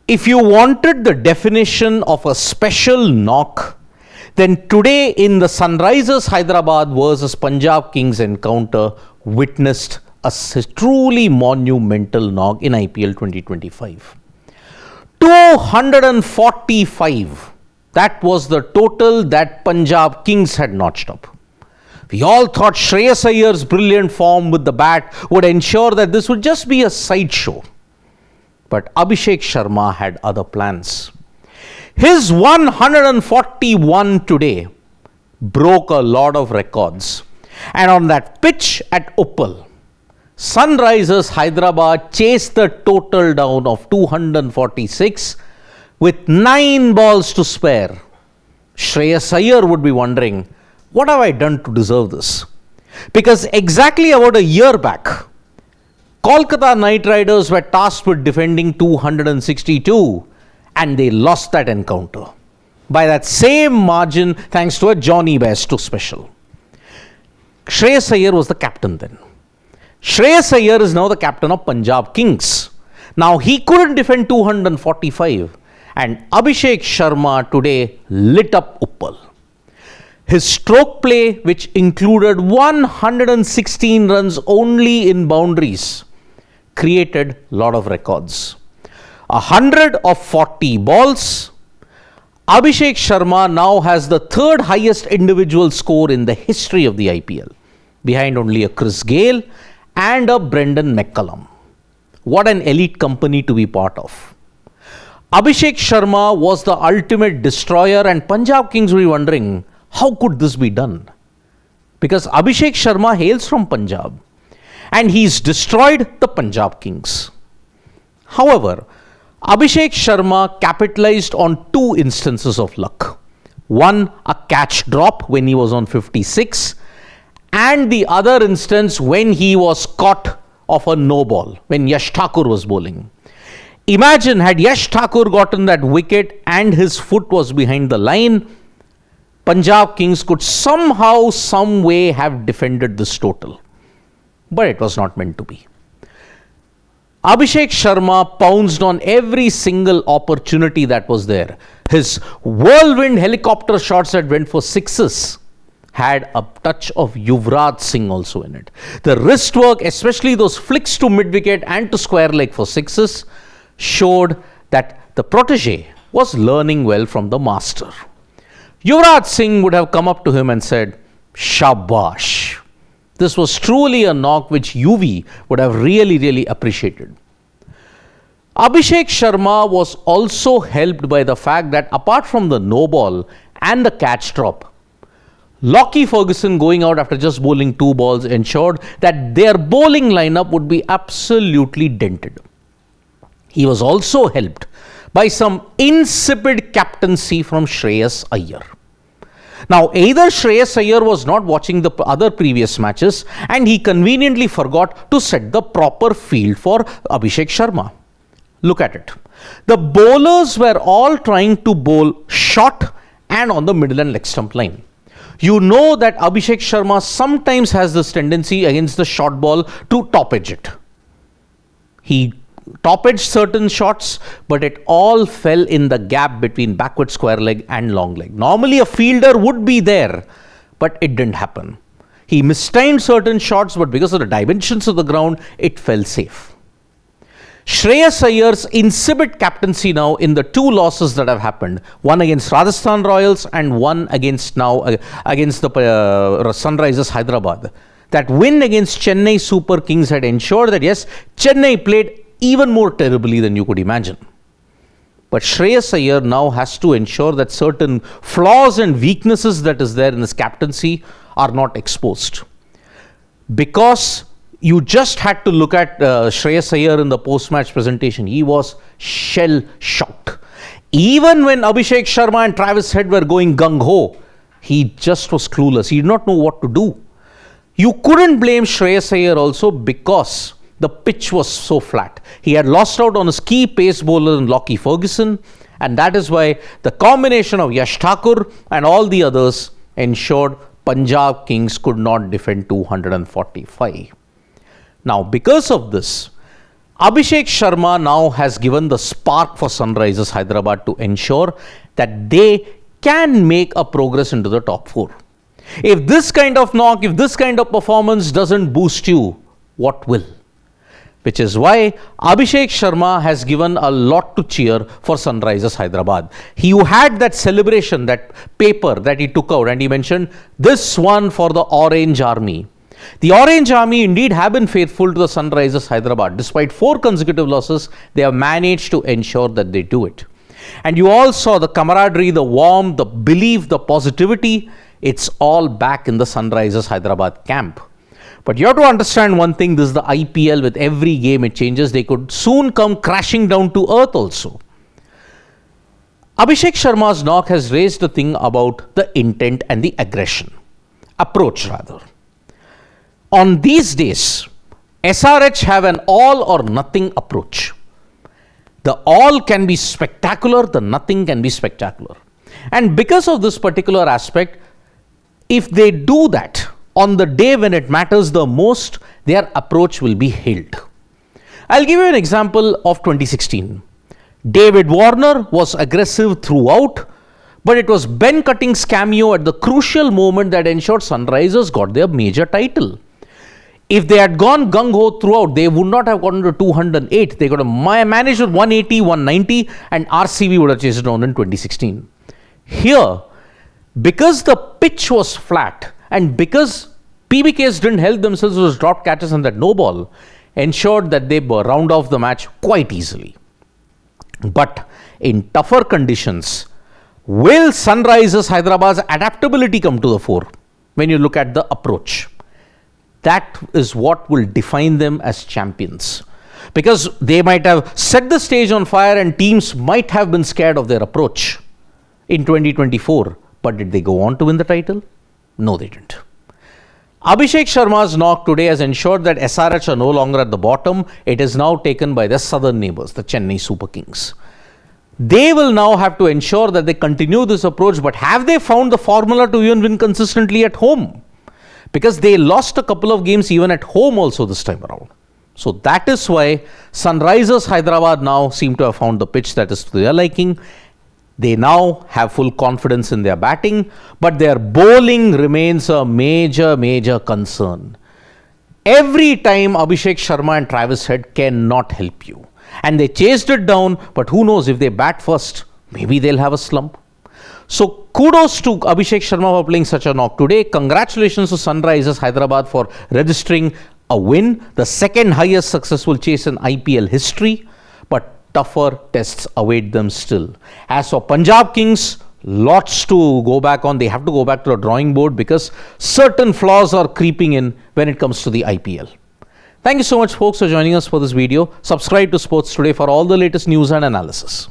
If you wanted the definition of a special knock, then today in the Sunrisers Hyderabad versus Punjab Kings encounter witnessed a truly monumental knock in IPL 2025. 245. That was the total that Punjab Kings had notched up. We all thought Shreyas Iyer's brilliant form with the bat would ensure that this would just be a sideshow. But Abhishek Sharma had other plans. His 141 today broke a lot of records. And on that pitch at Uppal, Sunrisers Hyderabad chased the total down of 246 with 9 balls to spare. Shreyas Iyer would be wondering, what have I done to deserve this? Because exactly about a year back, Kolkata Knight Riders were tasked with defending 262 and they lost that encounter by that same margin thanks to a Johnny Bairstow special. Shreyas Iyer was the captain then. Shreyas Iyer is now the captain of Punjab Kings. Now he couldn't defend 245 and Abhishek Sharma today lit up Uppal. His stroke play, which included 116 runs only in boundaries, created a lot of records. 100 of 40 balls. Abhishek Sharma now has the third highest individual score in the history of the IPL, behind only a Chris Gale and a Brendan McCullum. What an elite company to be part of. Abhishek Sharma was the ultimate destroyer and Punjab Kings were wondering, how could this be done? Because Abhishek Sharma hails from Punjab and he's destroyed the Punjab Kings. However, Abhishek Sharma capitalized on 2 instances of luck. One, a catch drop when he was on 56, and the other instance when he was caught off a no ball, when Yash Thakur was bowling. Imagine had Yash Thakur gotten that wicket and his foot was behind the line, Punjab Kings could somehow, some way have defended this total. But it was not meant to be. Abhishek Sharma pounced on every single opportunity that was there. His whirlwind helicopter shots that went for sixes had a touch of Yuvraj Singh also in it. The wrist work, especially those flicks to mid-wicket and to square leg for sixes, showed that the protege was learning well from the master. Yuvraj Singh would have come up to him and said, Shabash. This was truly a knock which UV would have really appreciated. Abhishek Sharma was also helped by the fact that apart from the no ball and the catch drop, Lockie Ferguson going out after just bowling 2 balls ensured that their bowling lineup would be absolutely dented. He was also helped by some insipid captaincy from Shreyas Iyer. Now, either Shreyas Iyer was not watching the other previous matches and he conveniently forgot to set the proper field for Abhishek Sharma. Look at it. The bowlers were all trying to bowl short and on the middle and leg stump line. You know that Abhishek Sharma sometimes has this tendency against the short ball to top edge it. He top edged certain shots, but it all fell in the gap between backward square leg and long leg. Normally a fielder would be there, but it didn't happen. He mistimed certain shots, but because of the dimensions of the ground, it fell safe. Shreyas Iyer's insipid captaincy now in the 2 losses that have happened, one against Rajasthan Royals and one against the Sunrisers Hyderabad. That win against Chennai Super Kings had ensured that yes, Chennai played even more terribly than you could imagine. But Shreyas Iyer now has to ensure that certain flaws and weaknesses that is there in his captaincy are not exposed. Because you just had to look at Shreyas Iyer in the post-match presentation. He was shell-shocked. Even when Abhishek Sharma and Travis Head were going gung-ho, he just was clueless. He did not know what to do. You couldn't blame Shreyas Iyer also because the pitch was so flat. He had lost out on his key pace bowler in Lockie Ferguson, and that is why the combination of Yash Thakur and all the others ensured Punjab Kings could not defend 245. Now, because of this, Abhishek Sharma now has given the spark for Sunrisers Hyderabad to ensure that they can make a progress into the top 4. If this kind of knock, if this kind of performance doesn't boost you, what will? Which is why Abhishek Sharma has given a lot to cheer for Sunrisers Hyderabad. He had that celebration, that paper that he took out, and he mentioned this one for the Orange Army. The Orange Army indeed have been faithful to the Sunrisers Hyderabad. Despite 4 consecutive losses, they have managed to ensure that they do it. And you all saw the camaraderie, the warmth, the belief, the positivity. It's all back in the Sunrisers Hyderabad camp. But you have to understand one thing, this is the IPL. With every game it changes. They could soon come crashing down to earth also. Abhishek Sharma's knock has raised the thing about the intent and the aggression. Approach rather. On these days, SRH have an all or nothing approach. The all can be spectacular, the nothing can be spectacular. And because of this particular aspect, if they do that on the day when it matters the most, their approach will be hailed. I'll give you an example of 2016. David Warner was aggressive throughout, but it was Ben Cutting's cameo at the crucial moment that ensured Sunrisers got their major title. If they had gone gung-ho throughout, they would not have gotten to 208. They could have managed with 180, 190, and RCB would have chased it down in 2016. Here, because the pitch was flat and because PBKS didn't help themselves with those drop catches and that no ball, ensured that they round off the match quite easily. But in tougher conditions, will Sunrisers Hyderabad's adaptability come to the fore when you look at the approach? That is what will define them as champions. Because they might have set the stage on fire and teams might have been scared of their approach in 2024. But did they go on to win the title? No, they didn't. Abhishek Sharma's knock today has ensured that SRH are no longer at the bottom. It is now taken by their southern neighbours, the Chennai Super Kings. They will now have to ensure that they continue this approach. But have they found the formula to even win consistently at home? Because they lost a couple of games even at home also this time around. So that is why Sunrisers Hyderabad now seem to have found the pitch that is to their liking. They now have full confidence in their batting, but their bowling remains a major concern. Every time Abhishek Sharma and Travis Head cannot help you. And they chased it down, but who knows, if they bat first, maybe they'll have a slump. So kudos to Abhishek Sharma for playing such a knock today. Congratulations to Sunrisers Hyderabad for registering a win, the second highest successful chase in IPL history. But tougher tests await them still. As for Punjab Kings, lots to go back on. They have to go back to the drawing board because certain flaws are creeping in when it comes to the IPL. Thank you so much, folks, for joining us for this video. Subscribe to Sports Today for all the latest news and analysis.